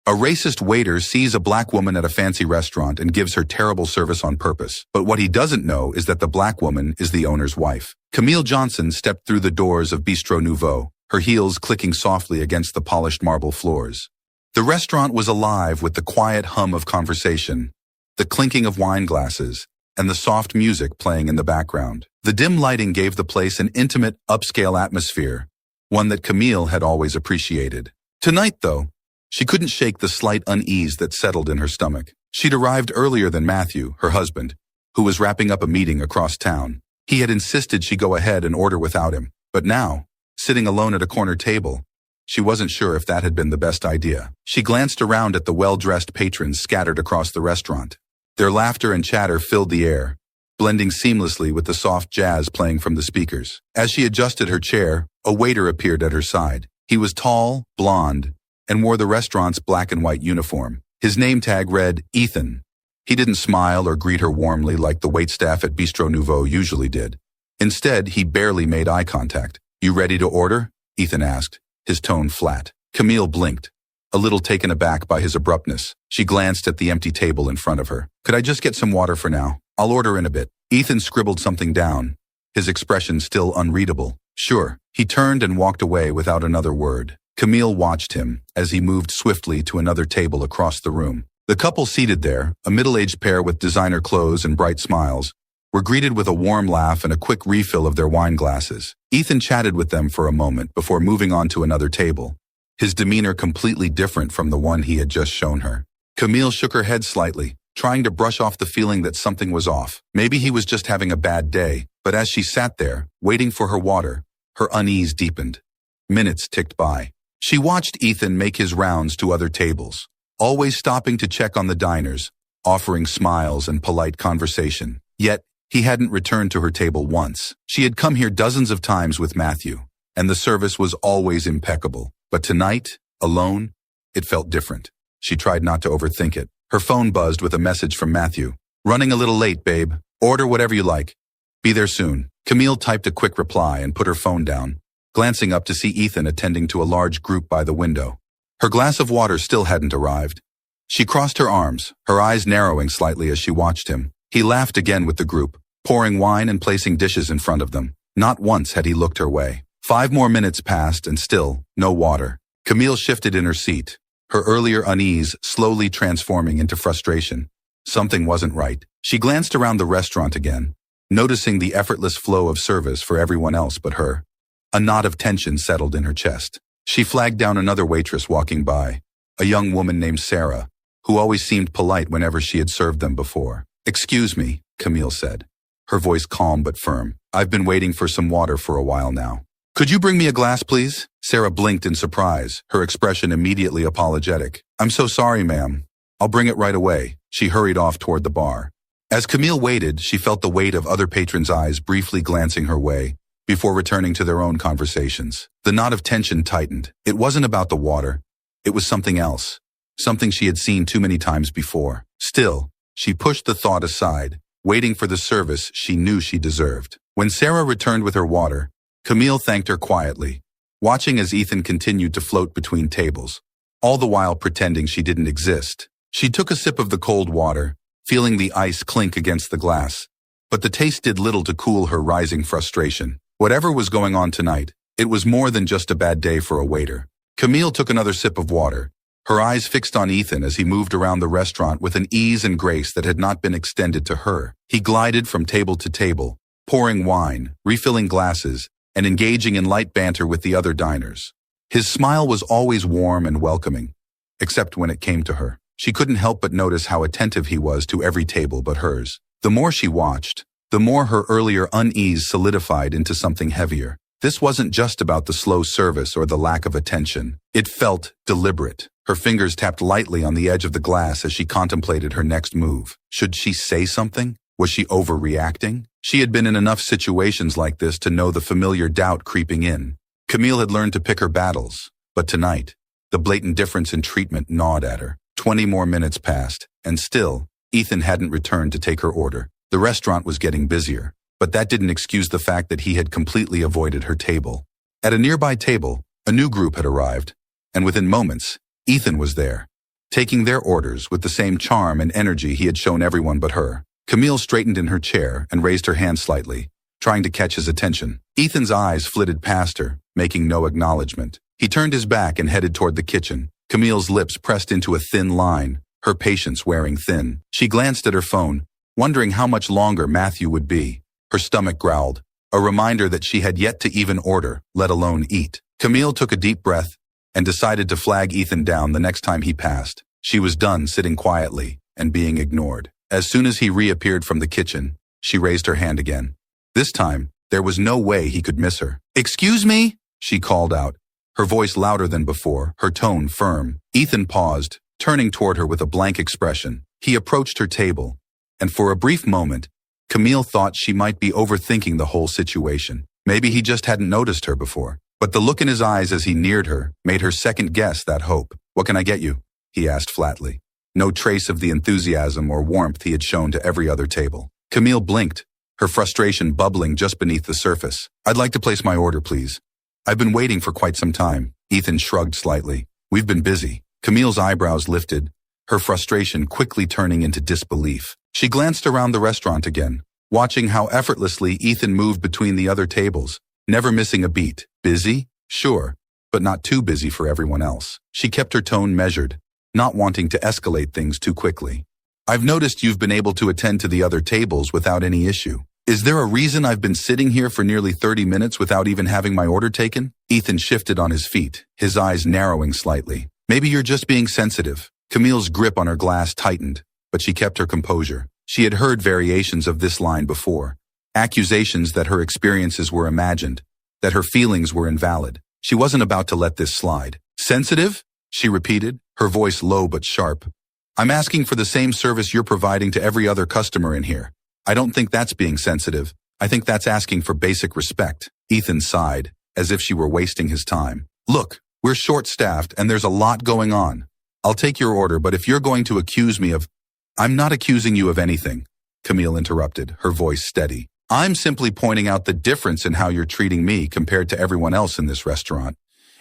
A racist waiter sees a black woman at a fancy restaurant and gives her terrible service on purpose. But what he doesn't know is that the black woman is the owner's wife. Camille Johnson stepped through the doors of Bistro Nouveau, her heels clicking softly against the polished marble floors. The restaurant was alive with the quiet hum of conversation, the clinking of wine glasses, and the soft music playing in the background. The dim lighting gave the place an intimate, upscale atmosphere, one that Camille had always appreciated. Tonight, though, she couldn't shake the slight unease that settled in her stomach. She'd arrived earlier than Matthew, her husband, who was wrapping up a meeting across town. He had insisted she go ahead and order without him. But now, sitting alone at a corner table, she wasn't sure if that had been the best idea. She glanced around at the well-dressed patrons scattered across the restaurant. Their laughter and chatter filled the air, blending seamlessly with the soft jazz playing from the speakers. As she adjusted her chair, a waiter appeared at her side. He was tall, blonde, and wore the restaurant's black and white uniform. His name tag read Ethan. He didn't smile or greet her warmly like the waitstaff at Bistro Nouveau usually did. Instead, he barely made eye contact. "You ready to order?" Ethan asked, his tone flat. Camille blinked, a little taken aback by his abruptness. She glanced at the empty table in front of her. "Could I just get some water for now? I'll order in a bit." Ethan scribbled something down, his expression still unreadable. "Sure." He turned and walked away without another word. Camille watched him as he moved swiftly to another table across the room. The couple seated there, a middle-aged pair with designer clothes and bright smiles, were greeted with a warm laugh and a quick refill of their wine glasses. Ethan chatted with them for a moment before moving on to another table, his demeanor completely different from the one he had just shown her. Camille shook her head slightly, trying to brush off the feeling that something was off. Maybe he was just having a bad day, but as she sat there, waiting for her water, her unease deepened. Minutes ticked by. She watched Ethan make his rounds to other tables, always stopping to check on the diners, offering smiles and polite conversation. Yet, he hadn't returned to her table once. She had come here dozens of times with Matthew, and the service was always impeccable. But tonight, alone, it felt different. She tried not to overthink it. Her phone buzzed with a message from Matthew. "Running a little late, babe. Order whatever you like. Be there soon." Camille typed a quick reply and put her phone down, glancing up to see Ethan attending to a large group by the window. Her glass of water still hadn't arrived. She crossed her arms, her eyes narrowing slightly as she watched him. He laughed again with the group, pouring wine and placing dishes in front of them. Not once had he looked her way. 5 more minutes passed and still, no water. Camille shifted in her seat, her earlier unease slowly transforming into frustration. Something wasn't right. She glanced around the restaurant again, noticing the effortless flow of service for everyone else but her. A knot of tension settled in her chest. She flagged down another waitress walking by, a young woman named Sarah, who always seemed polite whenever she had served them before. "Excuse me," Camille said, her voice calm but firm. "I've been waiting for some water for a while now." "Could you bring me a glass, please?" Sarah blinked in surprise, her expression immediately apologetic. "I'm so sorry, ma'am. I'll bring it right away." She hurried off toward the bar. As Camille waited, she felt the weight of other patrons' eyes briefly glancing her way, before returning to their own conversations. The knot of tension tightened. It wasn't about the water. It was something else, something she had seen too many times before. Still, she pushed the thought aside, waiting for the service she knew she deserved. When Sarah returned with her water, Camille thanked her quietly, watching as Ethan continued to float between tables, all the while pretending she didn't exist. She took a sip of the cold water, feeling the ice clink against the glass, but the taste did little to cool her rising frustration. Whatever was going on tonight, it was more than just a bad day for a waiter. Camille took another sip of water, her eyes fixed on Ethan as he moved around the restaurant with an ease and grace that had not been extended to her. He glided from table to table, pouring wine, refilling glasses, and engaging in light banter with the other diners. His smile was always warm and welcoming, except when it came to her. She couldn't help but notice how attentive he was to every table but hers. The more she watched, the more her earlier unease solidified into something heavier. This wasn't just about the slow service or the lack of attention. It felt deliberate. Her fingers tapped lightly on the edge of the glass as she contemplated her next move. Should she say something? Was she overreacting? She had been in enough situations like this to know the familiar doubt creeping in. Camille had learned to pick her battles, but tonight, the blatant difference in treatment gnawed at her. 20 more minutes passed, and still, Ethan hadn't returned to take her order. The restaurant was getting busier, but that didn't excuse the fact that he had completely avoided her table. At a nearby table, a new group had arrived, and within moments, Ethan was there, taking their orders with the same charm and energy he had shown everyone but her. Camille straightened in her chair and raised her hand slightly, trying to catch his attention. Ethan's eyes flitted past her, making no acknowledgement. He turned his back and headed toward the kitchen. Camille's lips pressed into a thin line, her patience wearing thin. She glanced at her phone, wondering how much longer Matthew would be. Her stomach growled, a reminder that she had yet to even order, let alone eat. Camille took a deep breath and decided to flag Ethan down the next time he passed. She was done sitting quietly and being ignored. As soon as he reappeared from the kitchen, she raised her hand again. This time, there was no way he could miss her. "Excuse me?" she called out, her voice louder than before, her tone firm. Ethan paused, turning toward her with a blank expression. He approached her table, and for a brief moment, Camille thought she might be overthinking the whole situation. Maybe he just hadn't noticed her before. But the look in his eyes as he neared her made her second-guess that hope. "What can I get you?" he asked flatly. No trace of the enthusiasm or warmth he had shown to every other table. Camille blinked, her frustration bubbling just beneath the surface. "I'd like to place my order, please. I've been waiting for quite some time." Ethan shrugged slightly. "We've been busy." Camille's eyebrows lifted, her frustration quickly turning into disbelief. She glanced around the restaurant again, watching how effortlessly Ethan moved between the other tables, never missing a beat. Busy? Sure, but not too busy for everyone else. She kept her tone measured, not wanting to escalate things too quickly. "I've noticed you've been able to attend to the other tables without any issue. Is there a reason I've been sitting here for nearly 30 minutes without even having my order taken?" Ethan shifted on his feet, his eyes narrowing slightly. "Maybe you're just being sensitive." Camille's grip on her glass tightened, but she kept her composure. She had heard variations of this line before, accusations that her experiences were imagined, that her feelings were invalid. She wasn't about to let this slide. "Sensitive?" she repeated, her voice low but sharp. "I'm asking for the same service you're providing to every other customer in here. I don't think that's being sensitive. I think that's asking for basic respect." Ethan sighed, as if she were wasting his time. "Look, we're short-staffed and there's a lot going on. I'll take your order, but if you're going to accuse me of—" "I'm not accusing you of anything," Camille interrupted, her voice steady. "I'm simply pointing out the difference in how you're treating me compared to everyone else in this restaurant.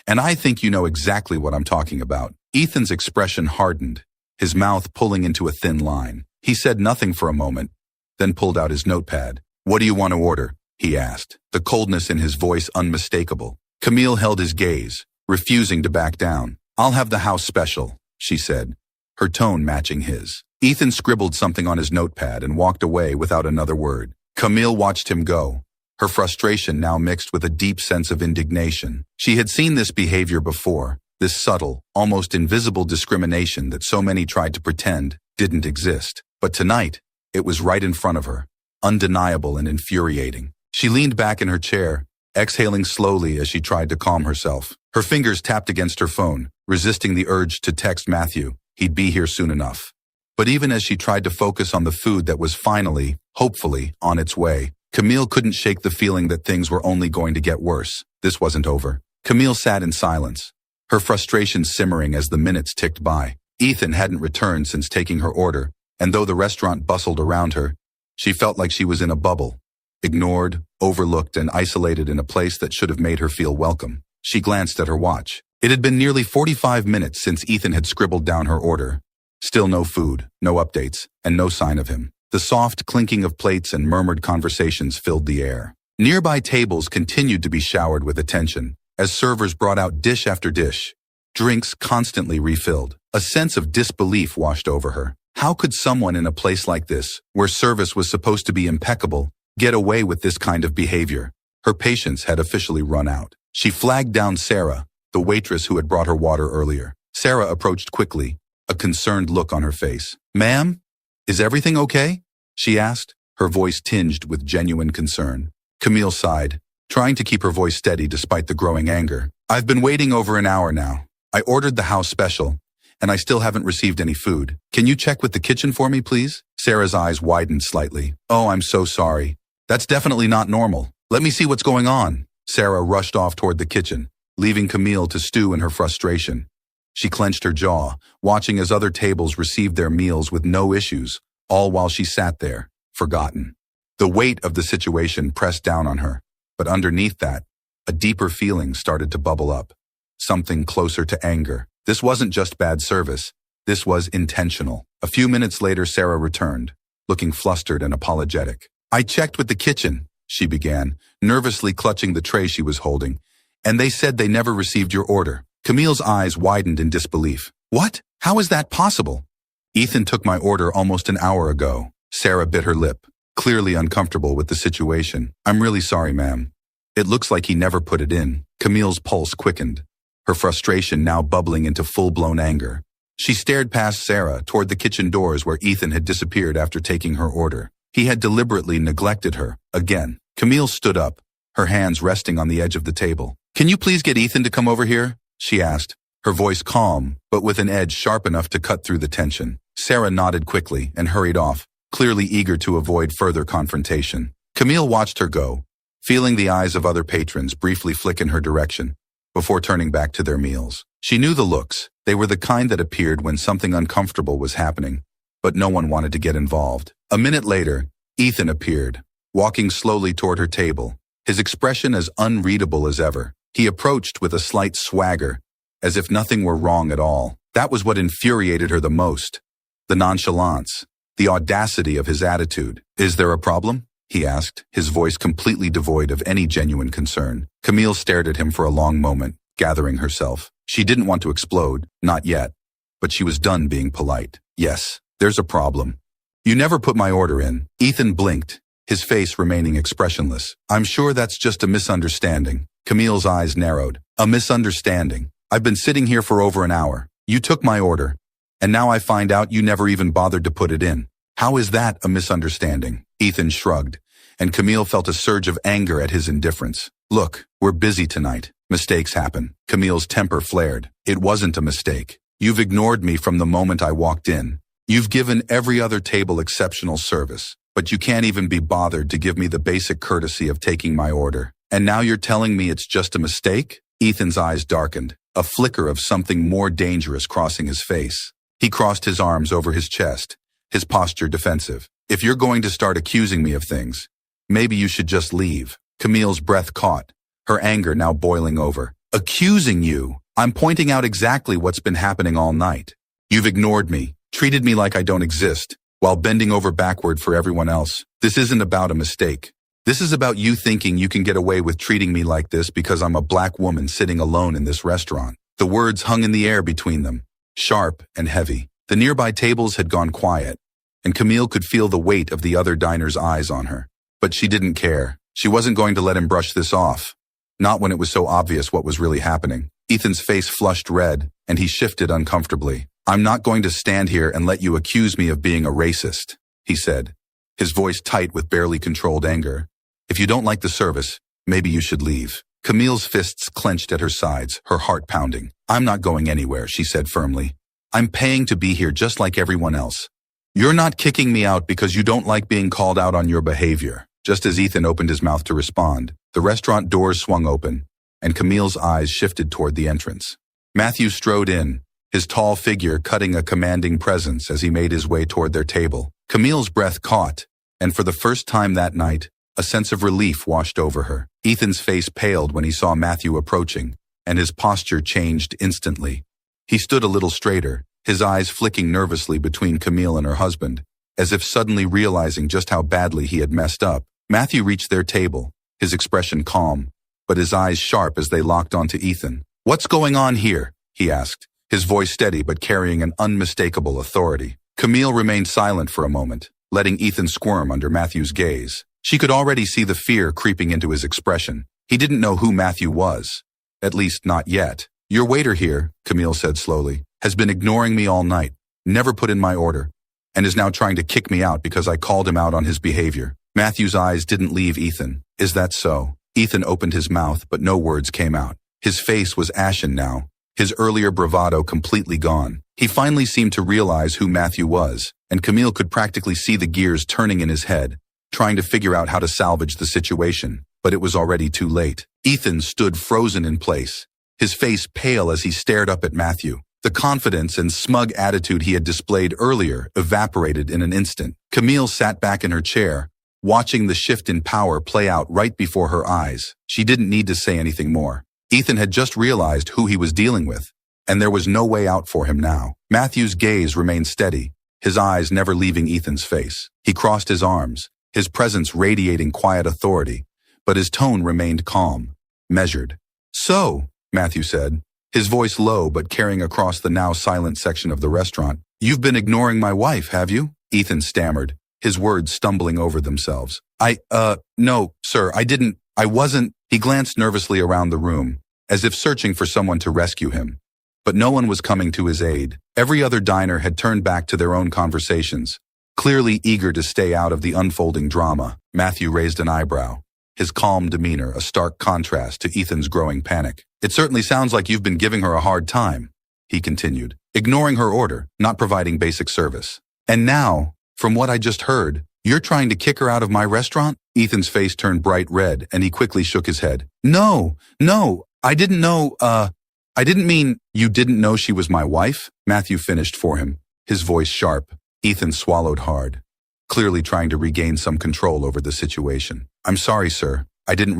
And I think you know exactly what I'm talking about." Ethan's expression hardened, his mouth pulling into a thin line. He said nothing for a moment, then pulled out his notepad. "What do you want to order?" he asked, the coldness in his voice unmistakable. Camille held his gaze, refusing to back down. "I'll have the house special," she said, her tone matching his. Ethan scribbled something on his notepad and walked away without another word. Camille watched him go, her frustration now mixed with a deep sense of indignation. She had seen this behavior before, this subtle, almost invisible discrimination that so many tried to pretend didn't exist. But tonight, it was right in front of her, undeniable and infuriating. She leaned back in her chair, exhaling slowly as she tried to calm herself. Her fingers tapped against her phone, resisting the urge to text Matthew. He'd be here soon enough. But even as she tried to focus on the food that was finally, hopefully, on its way, Camille couldn't shake the feeling that things were only going to get worse. This wasn't over. Camille sat in silence, her frustration simmering as the minutes ticked by. Ethan hadn't returned since taking her order, and though the restaurant bustled around her, she felt like she was in a bubble, ignored, overlooked, and isolated in a place that should have made her feel welcome. She glanced at her watch. It had been nearly 45 minutes since Ethan had scribbled down her order. Still no food, no updates, and no sign of him. The soft clinking of plates and murmured conversations filled the air. Nearby tables continued to be showered with attention, as servers brought out dish after dish, drinks constantly refilled. A sense of disbelief washed over her. How could someone in a place like this, where service was supposed to be impeccable, get away with this kind of behavior? Her patience had officially run out. She flagged down Sarah, the waitress who had brought her water earlier. Sarah approached quickly, a concerned look on her face. "Ma'am, is everything okay?" she asked, her voice tinged with genuine concern. Camille sighed, trying to keep her voice steady despite the growing anger. "I've been waiting over an hour now. I ordered the house special, and I still haven't received any food. Can you check with the kitchen for me, please?" Sarah's eyes widened slightly. "Oh, I'm so sorry. That's definitely not normal. Let me see what's going on." Sarah rushed off toward the kitchen, leaving Camille to stew in her frustration. She clenched her jaw, watching as other tables received their meals with no issues, all while she sat there, forgotten. The weight of the situation pressed down on her, but underneath that, a deeper feeling started to bubble up, something closer to anger. This wasn't just bad service. This was intentional. A few minutes later, Sarah returned, looking flustered and apologetic. I checked with the kitchen, she began, nervously clutching the tray she was holding, and they said they never received your order. Camille's eyes widened in disbelief. What? How is that possible? Ethan took my order almost an hour ago. Sarah bit her lip, clearly uncomfortable with the situation. I'm really sorry, ma'am. It looks like he never put it in. Camille's pulse quickened, her frustration now bubbling into full-blown anger. She stared past Sarah toward the kitchen doors where Ethan had disappeared after taking her order. He had deliberately neglected her, again. Camille stood up, her hands resting on the edge of the table. Can you please get Ethan to come over here? She asked, her voice calm, but with an edge sharp enough to cut through the tension. Sarah nodded quickly and hurried off, clearly eager to avoid further confrontation. Camille watched her go, feeling the eyes of other patrons briefly flick in her direction, before turning back to their meals. She knew the looks. They were the kind that appeared when something uncomfortable was happening, but no one wanted to get involved. A minute later, Ethan appeared, walking slowly toward her table, his expression as unreadable as ever. He approached with a slight swagger, as if nothing were wrong at all. That was what infuriated her the most. The nonchalance, the audacity of his attitude. Is there a problem? He asked, his voice completely devoid of any genuine concern. Camille stared at him for a long moment, gathering herself. She didn't want to explode, not yet, but she was done being polite. Yes, there's a problem. You never put my order in. Ethan blinked, his face remaining expressionless. I'm sure that's just a misunderstanding. Camille's eyes narrowed. A misunderstanding. I've been sitting here for over an hour. You took my order, and now I find out you never even bothered to put it in. How is that a misunderstanding? Ethan shrugged, and Camille felt a surge of anger at his indifference. Look, we're busy tonight. Mistakes happen. Camille's temper flared. It wasn't a mistake. You've ignored me from the moment I walked in. You've given every other table exceptional service, but you can't even be bothered to give me the basic courtesy of taking my order. And now you're telling me it's just a mistake? Ethan's eyes darkened, a flicker of something more dangerous crossing his face. He crossed his arms over his chest, his posture defensive. If you're going to start accusing me of things, maybe you should just leave. Camille's breath caught, her anger now boiling over. Accusing you? I'm pointing out exactly what's been happening all night. You've ignored me, treated me like I don't exist, while bending over backward for everyone else. This isn't about a mistake. This is about you thinking you can get away with treating me like this because I'm a black woman sitting alone in this restaurant. The words hung in the air between them, sharp and heavy. The nearby tables had gone quiet, and Camille could feel the weight of the other diners' eyes on her. But she didn't care. She wasn't going to let him brush this off. Not when it was so obvious what was really happening. Ethan's face flushed red, and he shifted uncomfortably. I'm not going to stand here and let you accuse me of being a racist, he said, his voice tight with barely controlled anger. If you don't like the service, maybe you should leave. Camille's fists clenched at her sides, her heart pounding. I'm not going anywhere, she said firmly. I'm paying to be here just like everyone else. You're not kicking me out because you don't like being called out on your behavior. Just as Ethan opened his mouth to respond, the restaurant doors swung open, and Camille's eyes shifted toward the entrance. Matthew strode in, his tall figure cutting a commanding presence as he made his way toward their table. Camille's breath caught, and for the first time that night, a sense of relief washed over her. Ethan's face paled when he saw Matthew approaching, and his posture changed instantly. He stood a little straighter, his eyes flicking nervously between Camille and her husband, as if suddenly realizing just how badly he had messed up. Matthew reached their table, his expression calm, but his eyes sharp as they locked onto Ethan. What's going on here? He asked, his voice steady but carrying an unmistakable authority. Camille remained silent for a moment, letting Ethan squirm under Matthew's gaze. She could already see the fear creeping into his expression. He didn't know who Matthew was. At least not yet. Your waiter here, Camille said slowly, has been ignoring me all night, never put in my order, and is now trying to kick me out because I called him out on his behavior. Matthew's eyes didn't leave Ethan. Is that so? Ethan opened his mouth, but no words came out. His face was ashen now, his earlier bravado completely gone. He finally seemed to realize who Matthew was, and Camille could practically see the gears turning in his head, trying to figure out how to salvage the situation, but it was already too late. Ethan stood frozen in place, his face pale as he stared up at Matthew. The confidence and smug attitude he had displayed earlier evaporated in an instant. Camille sat back in her chair, watching the shift in power play out right before her eyes. She didn't need to say anything more. Ethan had just realized who he was dealing with, and there was no way out for him now. Matthew's gaze remained steady, his eyes never leaving Ethan's face. He crossed his arms, his presence radiating quiet authority, but his tone remained calm, measured. "So," Matthew said, his voice low but carrying across the now silent section of the restaurant, "you've been ignoring my wife, have you?" Ethan stammered, his words stumbling over themselves. No, sir, I wasn't." He glanced nervously around the room, as if searching for someone to rescue him. But no one was coming to his aid. Every other diner had turned back to their own conversations, clearly eager to stay out of the unfolding drama. Matthew raised an eyebrow, his calm demeanor a stark contrast to Ethan's growing panic. "It certainly sounds like you've been giving her a hard time," he continued, "ignoring her order, not providing basic service. And now, from what I just heard, you're trying to kick her out of my restaurant?" Ethan's face turned bright red, and he quickly shook his head. No, I didn't know, I didn't mean." "You didn't know she was my wife?" Matthew finished for him, his voice sharp. Ethan swallowed hard, clearly trying to regain some control over the situation. "I'm sorry, sir. I didn't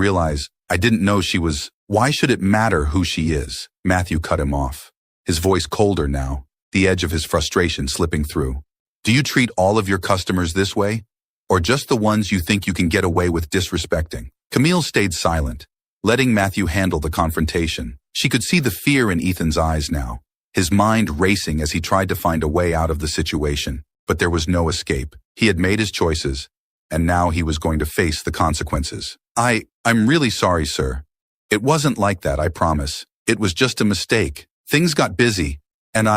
know she was—" "Why should it matter who she is?" Matthew cut him off, his voice colder now, the edge of his frustration slipping through. "Do you treat all of your customers this way? Or just the ones you think you can get away with disrespecting?" Camille stayed silent, letting Matthew handle the confrontation. She could see the fear in Ethan's eyes now, his mind racing as he tried to find a way out of the situation. But there was no escape. He had made his choices, and now he was going to face the consequences. I'm really sorry, sir. It wasn't like that, I promise. It was just a mistake. Things got busy, and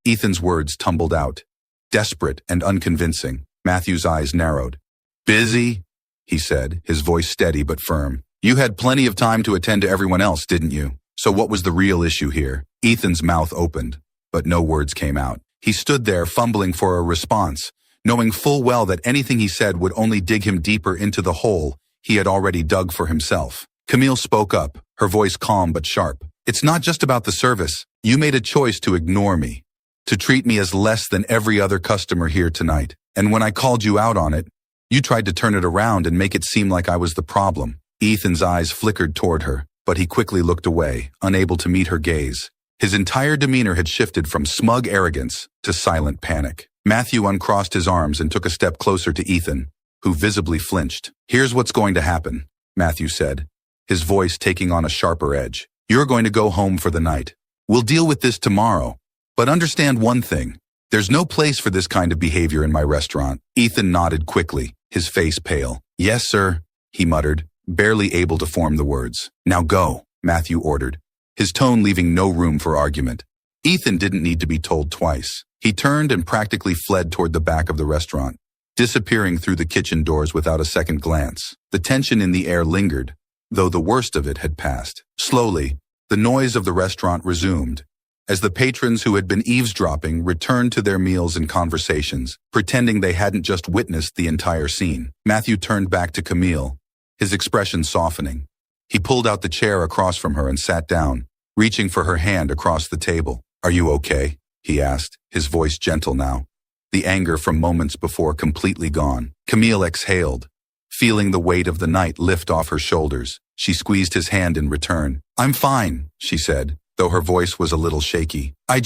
Ethan's words tumbled out, desperate and unconvincing. Matthew's eyes narrowed. "Busy?" he said, his voice steady but firm. "You had plenty of time to attend to everyone else, didn't you? So what was the real issue here?" Ethan's mouth opened, but no words came out. He stood there fumbling for a response, knowing full well that anything he said would only dig him deeper into the hole he had already dug for himself. Camille spoke up, her voice calm but sharp. "It's not just about the service. You made a choice to ignore me, to treat me as less than every other customer here tonight. And when I called you out on it, you tried to turn it around and make it seem like I was the problem." Ethan's eyes flickered toward her, but he quickly looked away, unable to meet her gaze. His entire demeanor had shifted from smug arrogance to silent panic. Matthew uncrossed his arms and took a step closer to Ethan, who visibly flinched. "Here's what's going to happen," Matthew said, his voice taking on a sharper edge. "You're going to go home for the night. We'll deal with this tomorrow. But understand one thing. There's no place for this kind of behavior in my restaurant." Ethan nodded quickly, his face pale. "Yes, sir," he muttered, barely able to form the words. "Now go," Matthew ordered, his tone leaving no room for argument. Ethan didn't need to be told twice. He turned and practically fled toward the back of the restaurant, disappearing through the kitchen doors without a second glance. The tension in the air lingered, though the worst of it had passed. Slowly, the noise of the restaurant resumed, as the patrons who had been eavesdropping returned to their meals and conversations, pretending they hadn't just witnessed the entire scene. Matthew turned back to Camille, his expression softening. He pulled out the chair across from her and sat down, reaching for her hand across the table. "Are you okay?" he asked, his voice gentle now, the anger from moments before completely gone. Camille exhaled, feeling the weight of the night lift off her shoulders. She squeezed his hand in return. "I'm fine," she said, though her voice was a little shaky. I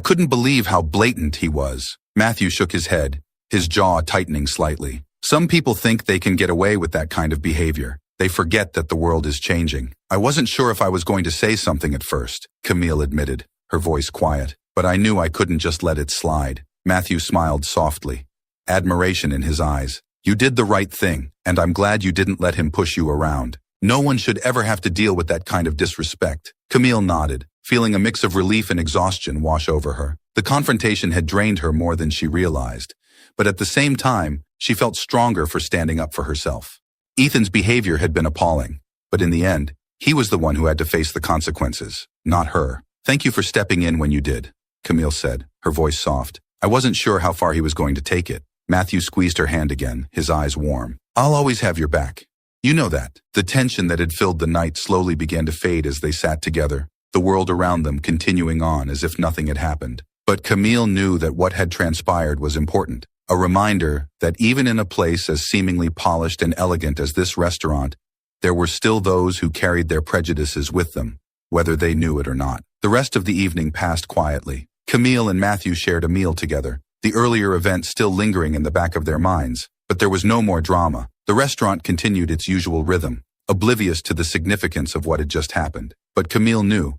couldn't believe how blatant he was." Matthew shook his head, his jaw tightening slightly. "Some people think they can get away with that kind of behavior. They forget that the world is changing." "I wasn't sure if I was going to say something at first," Camille admitted, her voice quiet. "But I knew I couldn't just let it slide." Matthew smiled softly, admiration in his eyes. "You did the right thing, and I'm glad you didn't let him push you around. No one should ever have to deal with that kind of disrespect." Camille nodded, feeling a mix of relief and exhaustion wash over her. The confrontation had drained her more than she realized, but at the same time, she felt stronger for standing up for herself. Ethan's behavior had been appalling, but in the end, he was the one who had to face the consequences, not her. "Thank you for stepping in when you did," Camille said, her voice soft. "I wasn't sure how far he was going to take it." Matthew squeezed her hand again, his eyes warm. "I'll always have your back. You know that." The tension that had filled the night slowly began to fade as they sat together, the world around them continuing on as if nothing had happened. But Camille knew that what had transpired was important, a reminder that even in a place as seemingly polished and elegant as this restaurant, there were still those who carried their prejudices with them, whether they knew it or not. The rest of the evening passed quietly. Camille and Matthew shared a meal together, the earlier event still lingering in the back of their minds, but there was no more drama. The restaurant continued its usual rhythm, oblivious to the significance of what had just happened. But Camille knew,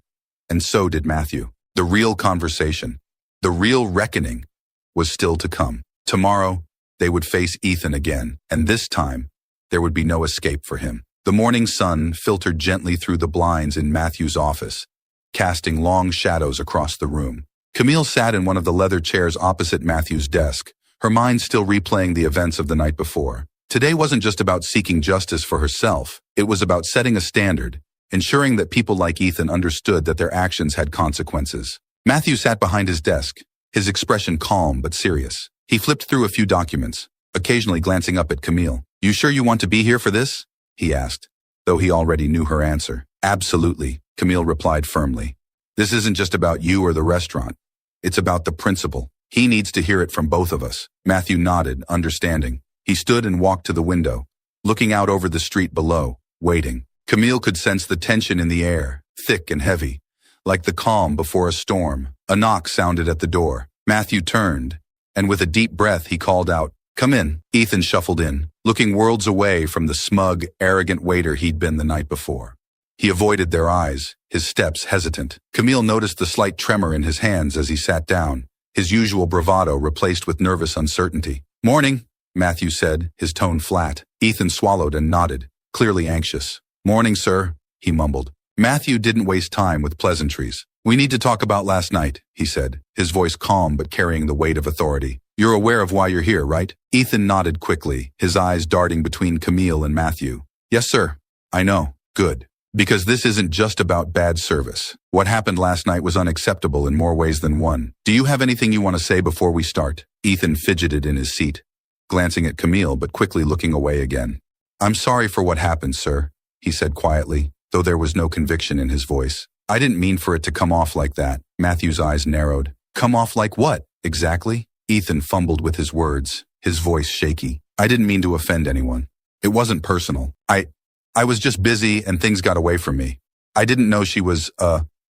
and so did Matthew. The real conversation, the real reckoning, was still to come. Tomorrow, they would face Ethan again, and this time, there would be no escape for him. The morning sun filtered gently through the blinds in Matthew's office, casting long shadows across the room. Camille sat in one of the leather chairs opposite Matthew's desk, her mind still replaying the events of the night before. Today wasn't just about seeking justice for herself, it was about setting a standard, ensuring that people like Ethan understood that their actions had consequences. Matthew sat behind his desk, his expression calm but serious. He flipped through a few documents, occasionally glancing up at Camille. "You sure you want to be here for this?" he asked, though he already knew her answer. "Absolutely," Camille replied firmly. "This isn't just about you or the restaurant. It's about the principle. He needs to hear it from both of us." Matthew nodded, understanding. He stood and walked to the window, looking out over the street below, waiting. Camille could sense the tension in the air, thick and heavy, like the calm before a storm. A knock sounded at the door. Matthew turned, and with a deep breath he called out, "Come in." Ethan shuffled in, looking worlds away from the smug, arrogant waiter he'd been the night before. He avoided their eyes, his steps hesitant. Camille noticed the slight tremor in his hands as he sat down, his usual bravado replaced with nervous uncertainty. "Morning," Matthew said, his tone flat. Ethan swallowed and nodded, clearly anxious. "Morning, sir," he mumbled. Matthew didn't waste time with pleasantries. "We need to talk about last night," he said, his voice calm but carrying the weight of authority. "You're aware of why you're here, right?" Ethan nodded quickly, his eyes darting between Camille and Matthew. "Yes, sir. I know. Good. Because this isn't just about bad service. What happened last night was unacceptable in more ways than one. Do you have anything you want to say before we start?" Ethan fidgeted in his seat, glancing at Camille but quickly looking away again. "I'm sorry for what happened, sir," he said quietly, though there was no conviction in his voice. "I didn't mean for it to come off like that." Matthew's eyes narrowed. "Come off like what, exactly?" Ethan fumbled with his words, his voice shaky. "I didn't mean to offend anyone. It wasn't personal. I was just busy and things got away from me. I didn't know she was,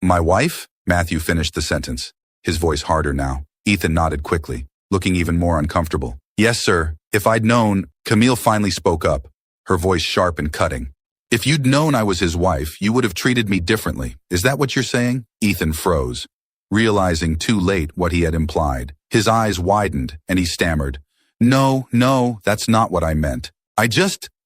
my wife?" Matthew finished the sentence, his voice harder now. Ethan nodded quickly, looking even more uncomfortable. "Yes, sir. If I'd known," Camille finally spoke up, her voice sharp and cutting. "If you'd known I was his wife, you would have treated me differently. Is that what you're saying?" Ethan froze, realizing too late what he had implied. His eyes widened, and he stammered, No, that's not what I meant.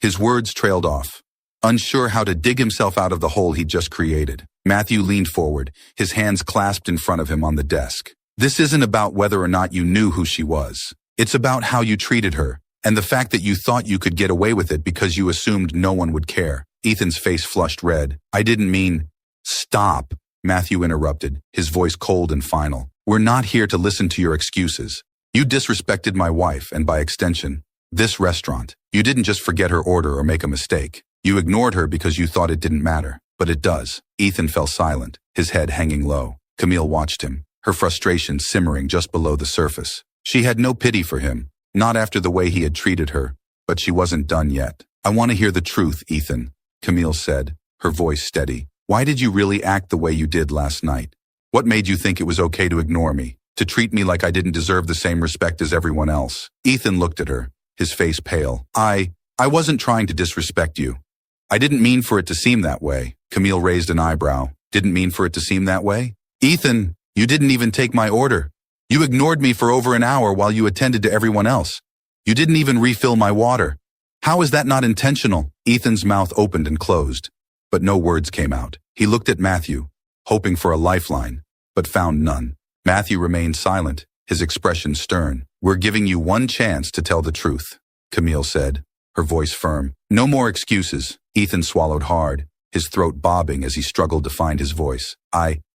His words trailed off, unsure how to dig himself out of the hole he'd just created. Matthew leaned forward, his hands clasped in front of him on the desk. "This isn't about whether or not you knew who she was. It's about how you treated her, and the fact that you thought you could get away with it because you assumed no one would care." Ethan's face flushed red. "I didn't mean—" "Stop," Matthew interrupted, his voice cold and final. "We're not here to listen to your excuses. You disrespected my wife and, by extension, this restaurant. You didn't just forget her order or make a mistake. You ignored her because you thought it didn't matter. But it does." Ethan fell silent, his head hanging low. Camille watched him, her frustration simmering just below the surface. She had no pity for him, not after the way he had treated her, but she wasn't done yet. "I want to hear the truth, Ethan," Camille said, her voice steady. "Why did you really act the way you did last night? What made you think it was okay to ignore me, to treat me like I didn't deserve the same respect as everyone else?" Ethan looked at her, his face pale. I wasn't trying to disrespect you. I didn't mean for it to seem that way." Camille raised an eyebrow. "Didn't mean for it to seem that way?" "Ethan, you didn't even take my order. You ignored me for over an hour while you attended to everyone else. You didn't even refill my water. How is that not intentional?" Ethan's mouth opened and closed, but no words came out. He looked at Matthew, hoping for a lifeline, but found none. Matthew remained silent, his expression stern. "We're giving you one chance to tell the truth," Camille said, her voice firm. "No more excuses." Ethan swallowed hard, his throat bobbing as he struggled to find his voice.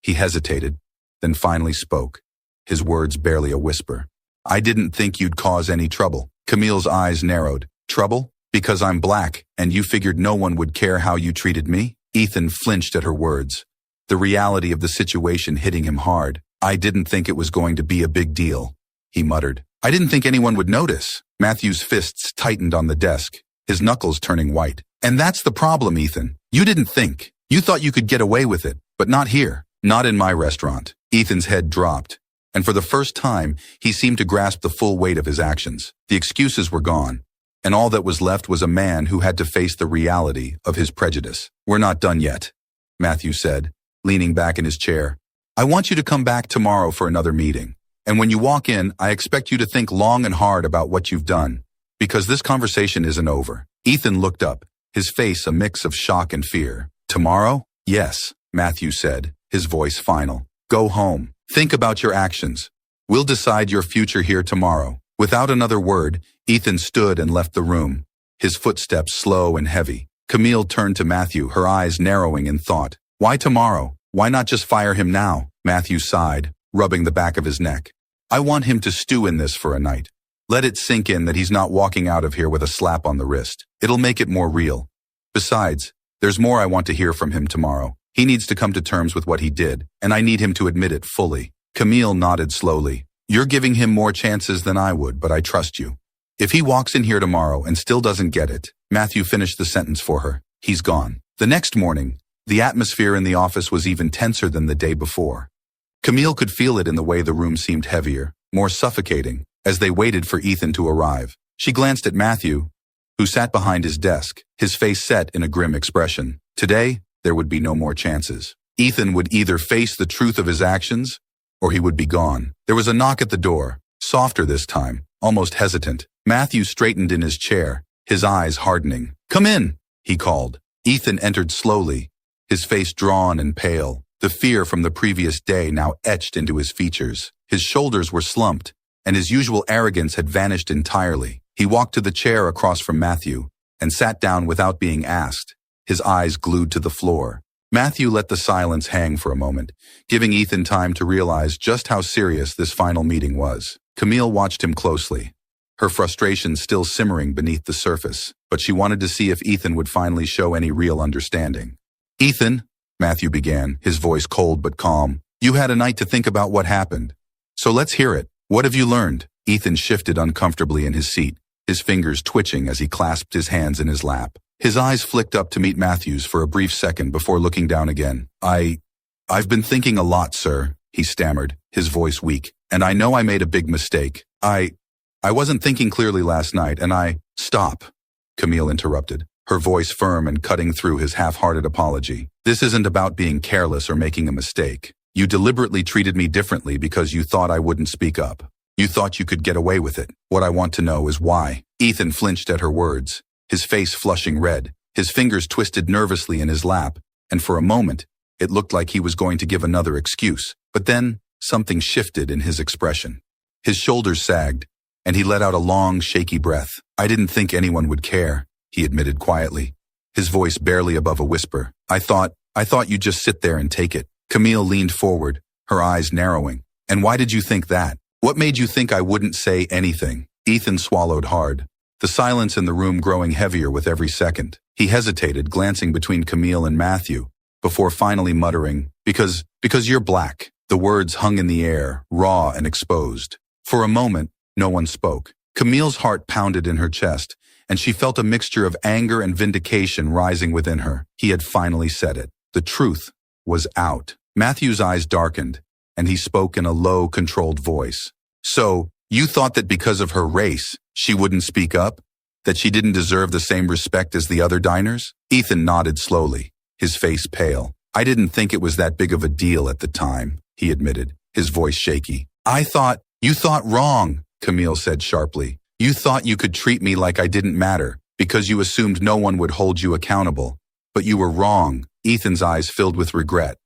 He hesitated, then finally spoke, his words barely a whisper. "I didn't think you'd cause any trouble." Camille's eyes narrowed. "Trouble? Because I'm black, and you figured no one would care how you treated me?" Ethan flinched at her words, the reality of the situation hitting him hard. "I didn't think it was going to be a big deal," he muttered. "I didn't think anyone would notice." Matthew's fists tightened on the desk, his knuckles turning white. "And that's the problem, Ethan. You didn't think. You thought you could get away with it, but not here. Not in my restaurant. Ethan's head dropped, and for the first time, he seemed to grasp the full weight of his actions. The excuses were gone, and all that was left was a man who had to face the reality of his prejudice. We're not done yet, Matthew said, leaning back in his chair. I want you to come back tomorrow for another meeting. And when you walk in, I expect you to think long and hard about what you've done, because this conversation isn't over. Ethan looked up, his face a mix of shock and fear. Tomorrow? Yes, Matthew said, his voice final. Go home. Think about your actions. We'll decide your future here tomorrow. Without another word, Ethan stood and left the room, his footsteps slow and heavy. Camille turned to Matthew, her eyes narrowing in thought. Why tomorrow? Why not just fire him now? Matthew sighed, rubbing the back of his neck. I want him to stew in this for a night. Let it sink in that he's not walking out of here with a slap on the wrist. It'll make it more real. Besides, there's more I want to hear from him tomorrow. He needs to come to terms with what he did, and I need him to admit it fully. Camille nodded slowly. You're giving him more chances than I would, but I trust you. If he walks in here tomorrow and still doesn't get it, Matthew finished the sentence for her. He's gone. The next morning, the atmosphere in the office was even tenser than the day before. Camille could feel it in the way the room seemed heavier, more suffocating, as they waited for Ethan to arrive. She glanced at Matthew, who sat behind his desk, his face set in a grim expression. Today, there would be no more chances. Ethan would either face the truth of his actions, or he would be gone. There was a knock at the door, softer this time, almost hesitant. Matthew straightened in his chair, his eyes hardening. Come in, he called. Ethan entered slowly, his face drawn and pale, the fear from the previous day now etched into his features. His shoulders were slumped, and his usual arrogance had vanished entirely. He walked to the chair across from Matthew and sat down without being asked, his eyes glued to the floor. Matthew let the silence hang for a moment, giving Ethan time to realize just how serious this final meeting was. Camille watched him closely, her frustration still simmering beneath the surface, but she wanted to see if Ethan would finally show any real understanding. Ethan, Matthew began, his voice cold but calm, you had a night to think about what happened. So let's hear it. What have you learned? Ethan shifted uncomfortably in his seat, his fingers twitching as he clasped his hands in his lap. His eyes flicked up to meet Matthew's for a brief second before looking down again. I've been thinking a lot, sir, he stammered, his voice weak, and I know I made a big mistake. I wasn't thinking clearly last night, and Stop, Camille interrupted, her voice firm and cutting through his half-hearted apology. This isn't about being careless or making a mistake. You deliberately treated me differently because you thought I wouldn't speak up. You thought you could get away with it. What I want to know is why. Ethan flinched at her words, his face flushing red, his fingers twisted nervously in his lap, and for a moment, it looked like he was going to give another excuse. But then, something shifted in his expression. His shoulders sagged, and he let out a long, shaky breath. I didn't think anyone would care, he admitted quietly, his voice barely above a whisper. I thought you'd just sit there and take it. Camille leaned forward, her eyes narrowing. And why did you think that? What made you think I wouldn't say anything? Ethan swallowed hard, the silence in the room growing heavier with every second. He hesitated, glancing between Camille and Matthew, before finally muttering, because you're black. The words hung in the air, raw and exposed. For a moment, no one spoke. Camille's heart pounded in her chest, and she felt a mixture of anger and vindication rising within her. He had finally said it. The truth was out. Matthew's eyes darkened, and he spoke in a low, controlled voice. So, you thought that because of her race, she wouldn't speak up? That she didn't deserve the same respect as the other diners? Ethan nodded slowly, his face pale. I didn't think it was that big of a deal at the time, he admitted, his voice shaky. You thought wrong, Camille said sharply. You thought you could treat me like I didn't matter, because you assumed no one would hold you accountable. But you were wrong. Ethan's eyes filled with regret,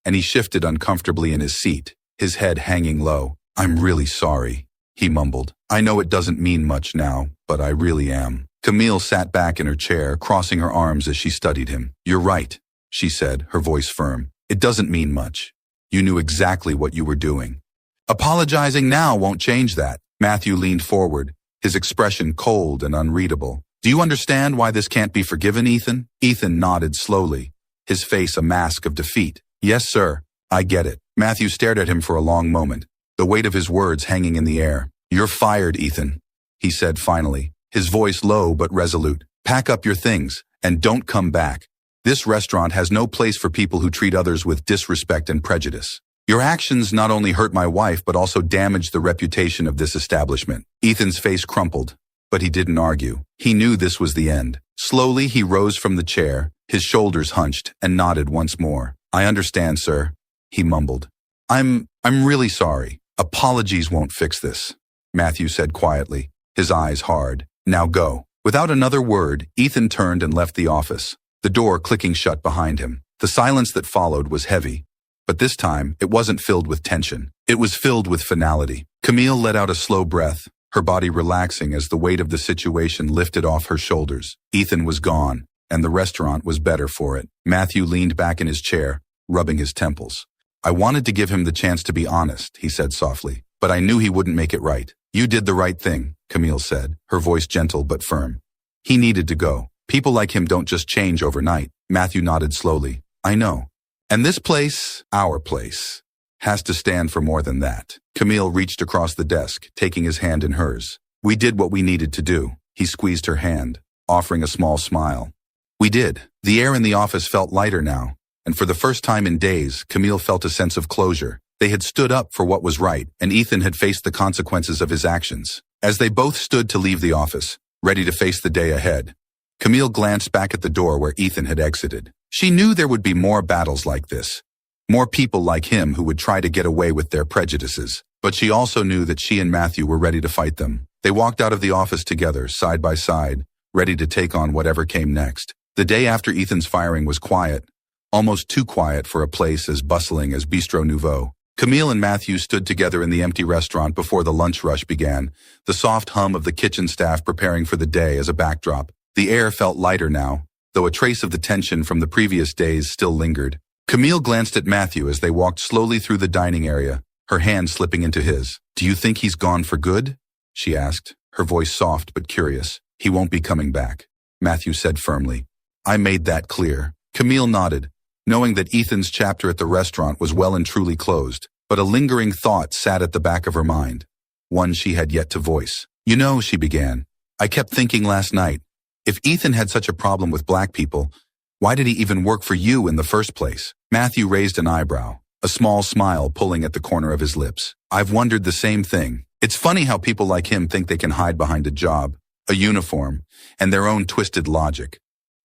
and he shifted uncomfortably in his seat, his head hanging low. I'm really sorry, he mumbled. I know it doesn't mean much now, but I really am. Camille sat back in her chair, crossing her arms as she studied him. You're right, she said, her voice firm. It doesn't mean much. You knew exactly what you were doing. Apologizing now won't change that. Matthew leaned forward, his expression cold and unreadable. Do you understand why this can't be forgiven, Ethan? Ethan nodded slowly, his face a mask of defeat. Yes, sir, I get it. Matthew stared at him for a long moment, the weight of his words hanging in the air. You're fired, Ethan, he said finally, his voice low but resolute. Pack up your things, and don't come back. This restaurant has no place for people who treat others with disrespect and prejudice. Your actions not only hurt my wife but also damage the reputation of this establishment. Ethan's face crumpled, but he didn't argue. He knew this was the end. Slowly, he rose from the chair, his shoulders hunched, and nodded once more. I understand, sir, he mumbled. I'm really sorry. Apologies won't fix this, Matthew said quietly, his eyes hard. Now go. Without another word, Ethan turned and left the office, the door clicking shut behind him. The silence that followed was heavy, but this time it wasn't filled with tension. It was filled with finality. Camille let out a slow breath, her body relaxing as the weight of the situation lifted off her shoulders. Ethan was gone, and the restaurant was better for it. Matthew leaned back in his chair, rubbing his temples. I wanted to give him the chance to be honest, he said softly, but I knew he wouldn't make it right. You did the right thing, Camille said, her voice gentle but firm. He needed to go. People like him don't just change overnight. Matthew nodded slowly. I know. And this place, our place, has to stand for more than that. Camille reached across the desk, taking his hand in hers. We did what we needed to do. He squeezed her hand, offering a small smile. We did. The air in the office felt lighter now, and for the first time in days, Camille felt a sense of closure. They had stood up for what was right, and Ethan had faced the consequences of his actions. As they both stood to leave the office, ready to face the day ahead, Camille glanced back at the door where Ethan had exited. She knew there would be more battles like this, more people like him who would try to get away with their prejudices. But she also knew that she and Matthew were ready to fight them. They walked out of the office together, side by side, ready to take on whatever came next. The day after Ethan's firing was quiet, almost too quiet for a place as bustling as Bistro Nouveau. Camille and Matthew stood together in the empty restaurant before the lunch rush began, the soft hum of the kitchen staff preparing for the day as a backdrop. The air felt lighter now, though a trace of the tension from the previous days still lingered. Camille glanced at Matthew as they walked slowly through the dining area, her hand slipping into his. Do you think he's gone for good? She asked, her voice soft but curious. He won't be coming back, Matthew said firmly. I made that clear. Camille nodded, knowing that Ethan's chapter at the restaurant was well and truly closed, but a lingering thought sat at the back of her mind, one she had yet to voice. You know, she began, I kept thinking last night, if Ethan had such a problem with black people, why did he even work for you in the first place? Matthew raised an eyebrow, a small smile pulling at the corner of his lips. I've wondered the same thing. It's funny how people like him think they can hide behind a job, a uniform, and their own twisted logic.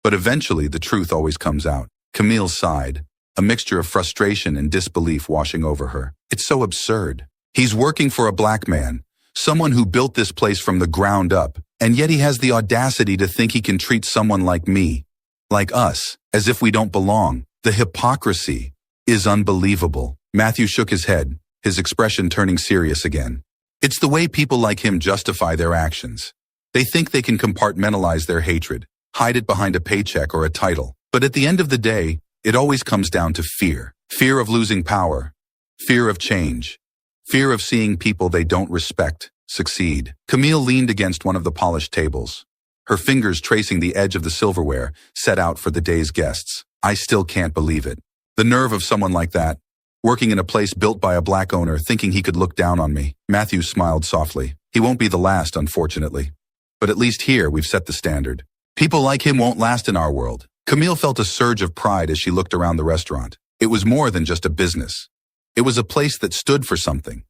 But eventually the truth always comes out. Camille sighed, a mixture of frustration and disbelief washing over her. It's so absurd. He's working for a black man, someone who built this place from the ground up, and yet he has the audacity to think he can treat someone like me, like us, as if we don't belong. The hypocrisy is unbelievable. Matthew shook his head, his expression turning serious again. It's the way people like him justify their actions. They think they can compartmentalize their hatred, hide it behind a paycheck or a title. But at the end of the day, it always comes down to fear. Fear of losing power, fear of change, fear of seeing people they don't respect succeed. Camille leaned against one of the polished tables, her fingers tracing the edge of the silverware set out for the day's guests. I still can't believe it. The nerve of someone like that, working in a place built by a black owner, thinking he could look down on me. Matthew smiled softly. He won't be the last, unfortunately. But at least here we've set the standard. People like him won't last in our world. Camille felt a surge of pride as she looked around the restaurant. It was more than just a business. It was a place that stood for something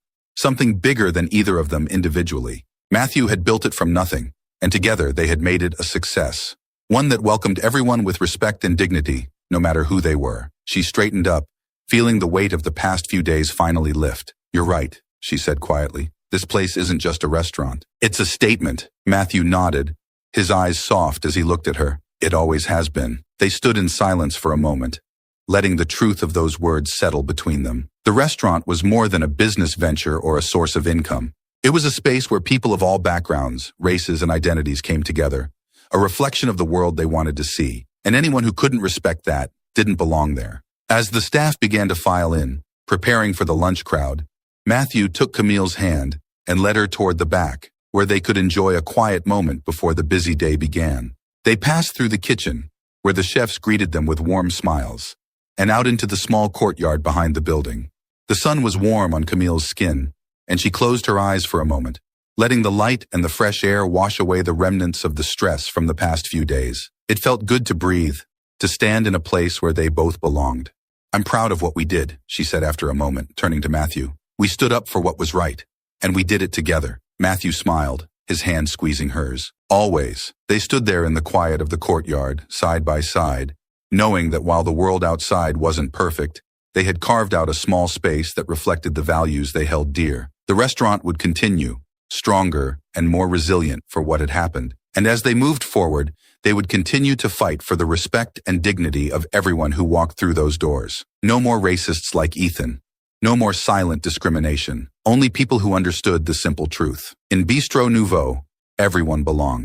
bigger than either of them individually. Matthew had built it from nothing, and together they had made it a success. One that welcomed everyone with respect and dignity, no matter who they were. She straightened up, feeling the weight of the past few days finally lift. You're right, she said quietly. This place isn't just a restaurant. It's a statement. Matthew nodded, his eyes soft as he looked at her. It always has been. They stood in silence for a moment, letting the truth of those words settle between them. The restaurant was more than a business venture or a source of income. It was a space where people of all backgrounds, races, and identities came together, a reflection of the world they wanted to see, and anyone who couldn't respect that didn't belong there. As the staff began to file in, preparing for the lunch crowd, Matthew took Camille's hand and led her toward the back, where they could enjoy a quiet moment before the busy day began. They passed through the kitchen, where the chefs greeted them with warm smiles, and out into the small courtyard behind the building. The sun was warm on Camille's skin, and she closed her eyes for a moment, letting the light and the fresh air wash away the remnants of the stress from the past few days. It felt good to breathe, to stand in a place where they both belonged. I'm proud of what we did, she said after a moment, turning to Matthew. We stood up for what was right, and we did it together. Matthew smiled, his hand squeezing hers. Always, they stood there in the quiet of the courtyard, side by side, knowing that while the world outside wasn't perfect, they had carved out a small space that reflected the values they held dear. The restaurant would continue, stronger and more resilient for what had happened. And as they moved forward, they would continue to fight for the respect and dignity of everyone who walked through those doors. No more racists like Ethan. No more silent discrimination. Only people who understood the simple truth. In Bistro Nouveau, everyone belonged.